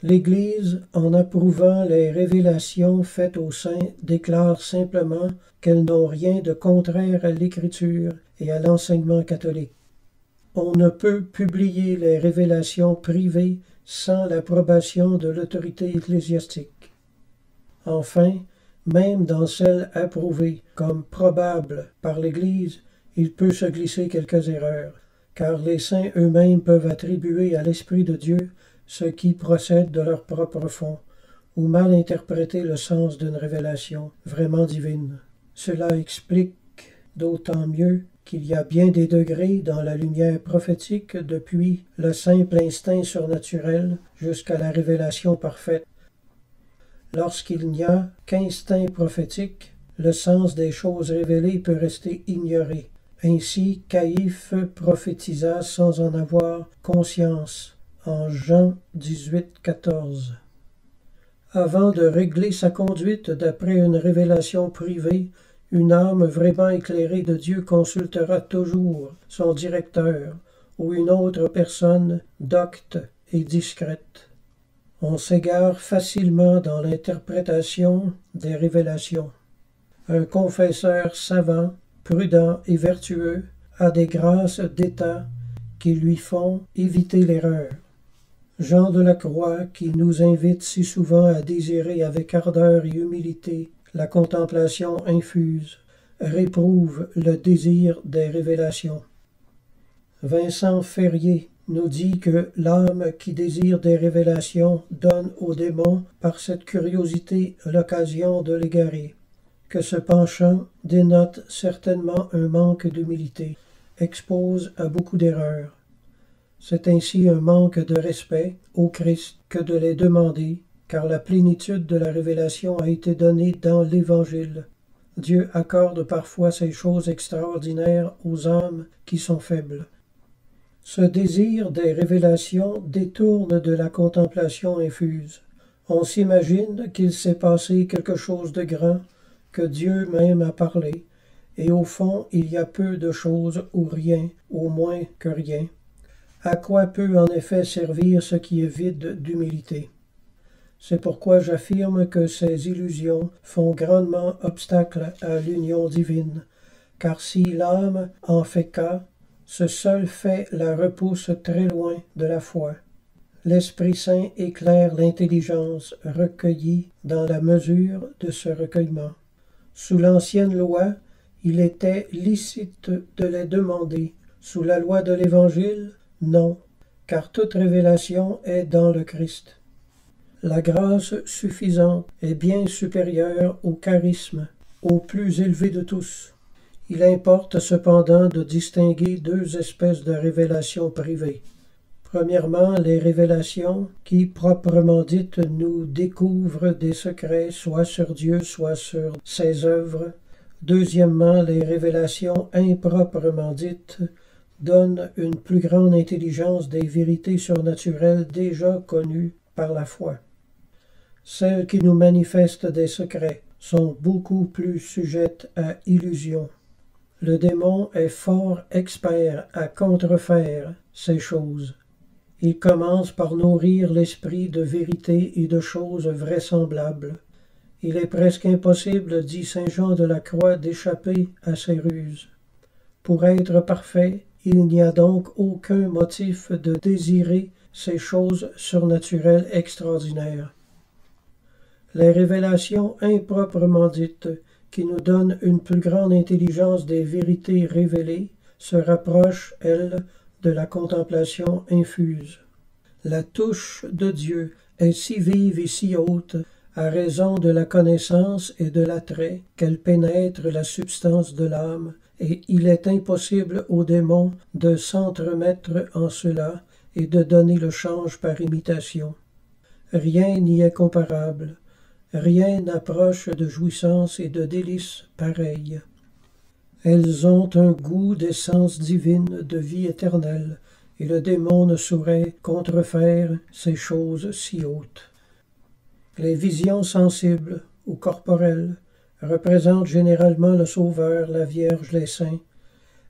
L'Église, en approuvant les révélations faites aux saints, déclare simplement qu'elles n'ont rien de contraire à l'Écriture et à l'enseignement catholique. On ne peut publier les révélations privées sans l'approbation de l'autorité ecclésiastique. Enfin, même dans celles approuvées comme probables par l'Église, il peut se glisser quelques erreurs, car les saints eux-mêmes peuvent attribuer à l'Esprit de Dieu ce qui procède de leur propre fond, ou mal interpréter le sens d'une révélation vraiment divine. Cela explique d'autant mieux qu'il y a bien des degrés dans la lumière prophétique depuis le simple instinct surnaturel jusqu'à la révélation parfaite. Lorsqu'il n'y a qu'instinct prophétique, le sens des choses révélées peut rester ignoré. Ainsi, Caïphe prophétisa sans en avoir conscience, en Jean 18,14. Avant de régler sa conduite d'après une révélation privée, une âme vraiment éclairée de Dieu consultera toujours son directeur ou une autre personne docte et discrète. On s'égare facilement dans l'interprétation des révélations. Un confesseur savant, prudent et vertueux a des grâces d'état qui lui font éviter l'erreur. Jean de la Croix, qui nous invite si souvent à désirer avec ardeur et humilité la contemplation infuse, réprouve le désir des révélations. Vincent Ferrier nous dit que l'âme qui désire des révélations donne au démon par cette curiosité l'occasion de l'égarer, que ce penchant dénote certainement un manque d'humilité, expose à beaucoup d'erreurs. C'est ainsi un manque de respect au Christ que de les demander, car la plénitude de la révélation a été donnée dans l'Évangile. Dieu accorde parfois ces choses extraordinaires aux âmes qui sont faibles. Ce désir des révélations détourne de la contemplation infuse. On s'imagine qu'il s'est passé quelque chose de grand, que Dieu même a parlé, et au fond il y a peu de choses ou rien, au moins que rien. À quoi peut en effet servir ce qui est vide d'humilité? C'est pourquoi j'affirme que ces illusions font grandement obstacle à l'union divine, car si l'âme en fait cas, ce seul fait la repousse très loin de la foi. L'Esprit Saint éclaire l'intelligence recueillie dans la mesure de ce recueillement. Sous l'ancienne loi, il était licite de les demander. Sous la loi de l'Évangile, non, car toute révélation est dans le Christ. La grâce suffisante est bien supérieure au charisme, au plus élevé de tous. Il importe cependant de distinguer deux espèces de révélations privées. Premièrement, les révélations qui, proprement dites, nous découvrent des secrets, soit sur Dieu, soit sur ses œuvres. Deuxièmement, les révélations improprement dites donnent une plus grande intelligence des vérités surnaturelles déjà connues par la foi. Celles qui nous manifestent des secrets sont beaucoup plus sujettes à illusion. Le démon est fort expert à contrefaire ces choses. Il commence par nourrir l'esprit de vérité et de choses vraisemblables. Il est presque impossible, dit saint Jean de la Croix, d'échapper à ses ruses. Pour être parfait, il n'y a donc aucun motif de désirer ces choses surnaturelles extraordinaires. Les révélations improprement dites, qui nous donnent une plus grande intelligence des vérités révélées, se rapprochent, elles, de la contemplation infuse. La touche de Dieu est si vive et si haute, à raison de la connaissance et de l'attrait, qu'elle pénètre la substance de l'âme, et il est impossible au démon de s'entremettre en cela et de donner le change par imitation. Rien n'y est comparable, rien n'approche de jouissance et de délices pareilles. Elles ont un goût d'essence divine, de vie éternelle, et le démon ne saurait contrefaire ces choses si hautes. Les visions sensibles ou corporelles représentent généralement le Sauveur, la Vierge, les saints.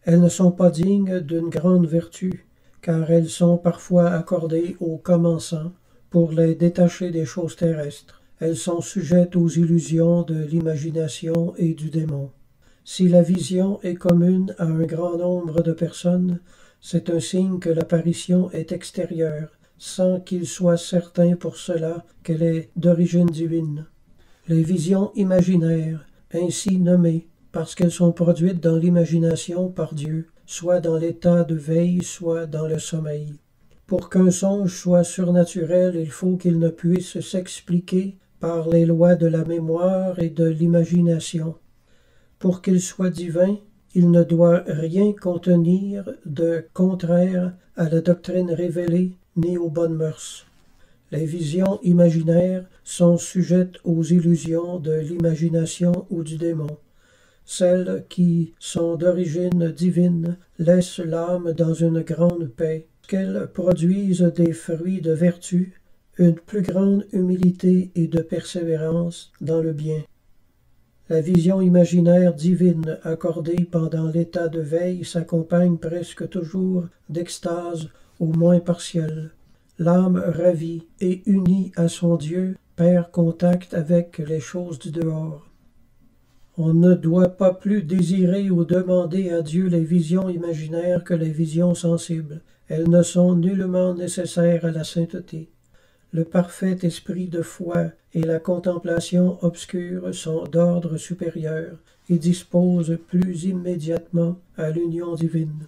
Elles ne sont pas dignes d'une grande vertu, car elles sont parfois accordées aux commençants pour les détacher des choses terrestres. Elles sont sujettes aux illusions de l'imagination et du démon. Si la vision est commune à un grand nombre de personnes, c'est un signe que l'apparition est extérieure, sans qu'il soit certain pour cela qu'elle est d'origine divine. Les visions imaginaires, ainsi nommées, parce qu'elles sont produites dans l'imagination par Dieu, soit dans l'état de veille, soit dans le sommeil. Pour qu'un songe soit surnaturel, il faut qu'il ne puisse s'expliquer par les lois de la mémoire et de l'imagination. Pour qu'il soit divin, il ne doit rien contenir de contraire à la doctrine révélée ni aux bonnes mœurs. Les visions imaginaires sont sujettes aux illusions de l'imagination ou du démon. Celles qui sont d'origine divine laissent l'âme dans une grande paix, qu'elles produisent des fruits de vertu, une plus grande humilité et de persévérance dans le bien. La vision imaginaire divine accordée pendant l'état de veille s'accompagne presque toujours d'extase au moins partielle. L'âme ravie et unie à son Dieu perd contact avec les choses du dehors. On ne doit pas plus désirer ou demander à Dieu les visions imaginaires que les visions sensibles. Elles ne sont nullement nécessaires à la sainteté. Le parfait esprit de foi et la contemplation obscure sont d'ordre supérieur et disposent plus immédiatement à l'union divine.